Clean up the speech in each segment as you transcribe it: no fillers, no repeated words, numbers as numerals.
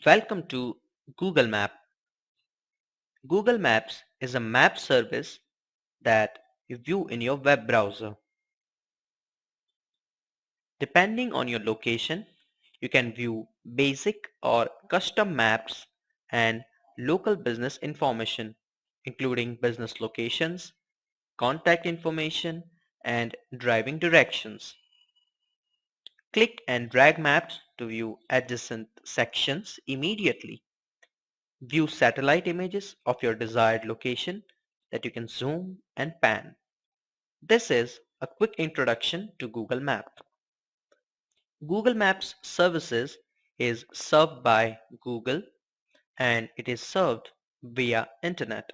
Welcome to Google Map. Google Maps is a map service that you view in your web browser. Depending on your location, you can view basic or custom maps and local business information, including business locations, contact information, and driving directions. Click and drag maps to view adjacent sections immediately. View satellite images of your desired location that you can zoom and pan. This is a quick introduction to Google Maps. Google Maps services is served by Google and it is served via internet.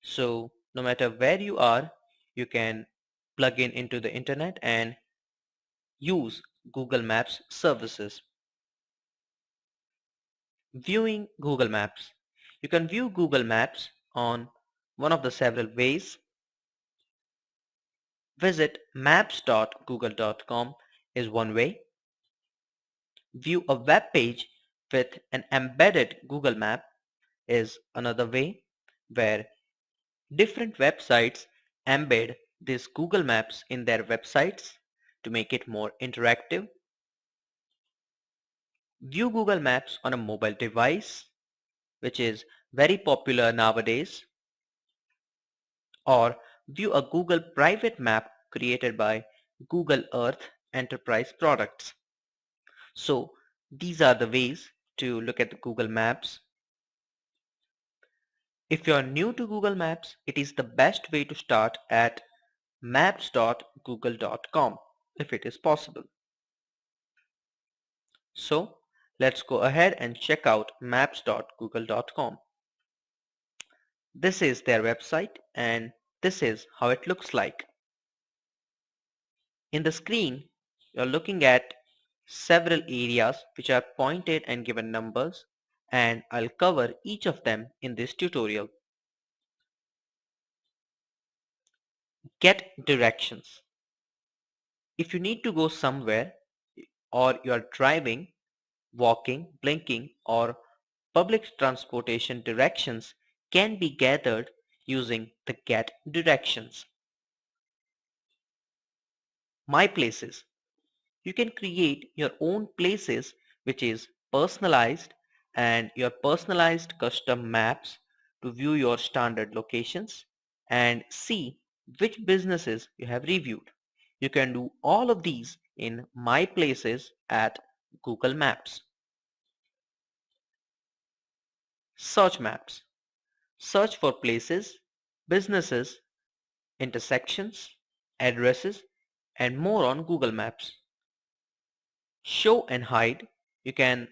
So no matter where you are, you can plug in into the internet and use Google Maps services. Viewing Google Maps. You can view Google Maps on one of the several ways. Visit maps.google.com is one way. View a web page with an embedded Google Map is another way, where different websites embed these Google Maps in their websites to make it more interactive. View Google Maps on a mobile device, which is very popular nowadays, or view a Google private map created by Google Earth Enterprise products. So these are the ways to look at the Google Maps. If you are new to Google Maps, it is the best way to start at maps.google.com if it is possible. So let's go ahead and check out maps.google.com. This is their website and this is how it looks like. In the screen, you're looking at several areas which are pointed and given numbers, and I'll cover each of them in this tutorial. Get directions. If you need to go somewhere or you are driving, walking, blinking, or public transportation directions can be gathered using the Get Directions. My Places. You can create your own places which is personalized and your personalized custom maps to view your standard locations and see which businesses you have reviewed. You can do all of these in My Places at Google Maps. Search maps. Search for places, businesses, intersections, addresses, and more on Google Maps. Show and hide. You can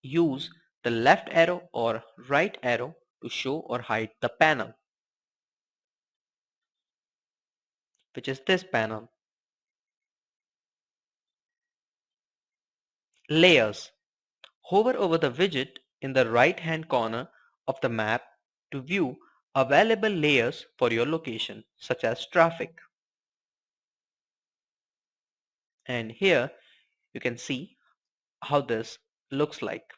use the left arrow or right arrow to show or hide the panel, which is this panel. Layers. Hover over the widget in the right hand corner of the map to view available layers for your location, such as traffic. And here you can see how this looks like.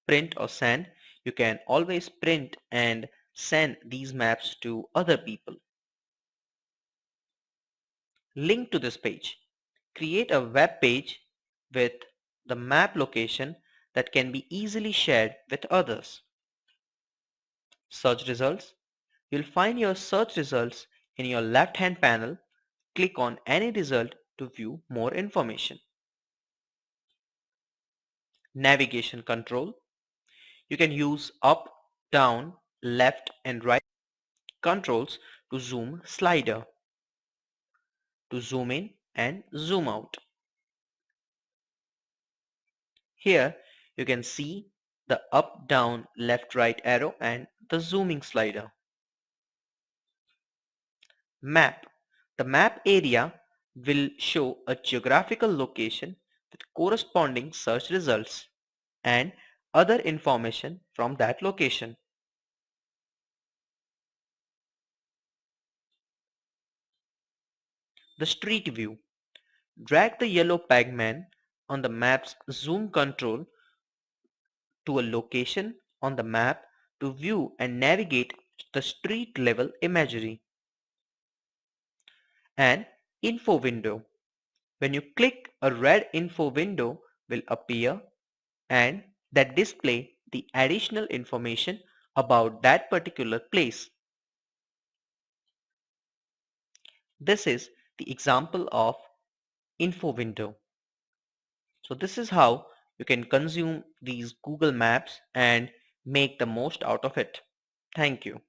Print or send. You can always print and send these maps to other people. Link to this page. Create a web page with the map location that can be easily shared with others. Search results. You'll find your search results in your left-hand panel. Click on any result to view more information. Navigation control. You can use up, down, left and right controls to zoom slider, to zoom in and zoom out. Here you can see the up, down, left, right arrow and the zooming slider. Map. The map area will show a geographical location with corresponding search results and other information from that location. The street view. Drag the yellow pegman on the map's zoom control to a location on the map to view and navigate the street level imagery. An info window. When you click, a red info window will appear and that display the additional information about that particular place. This is the example of info window. So this is how you can consume these Google Maps and make the most out of it. Thank you.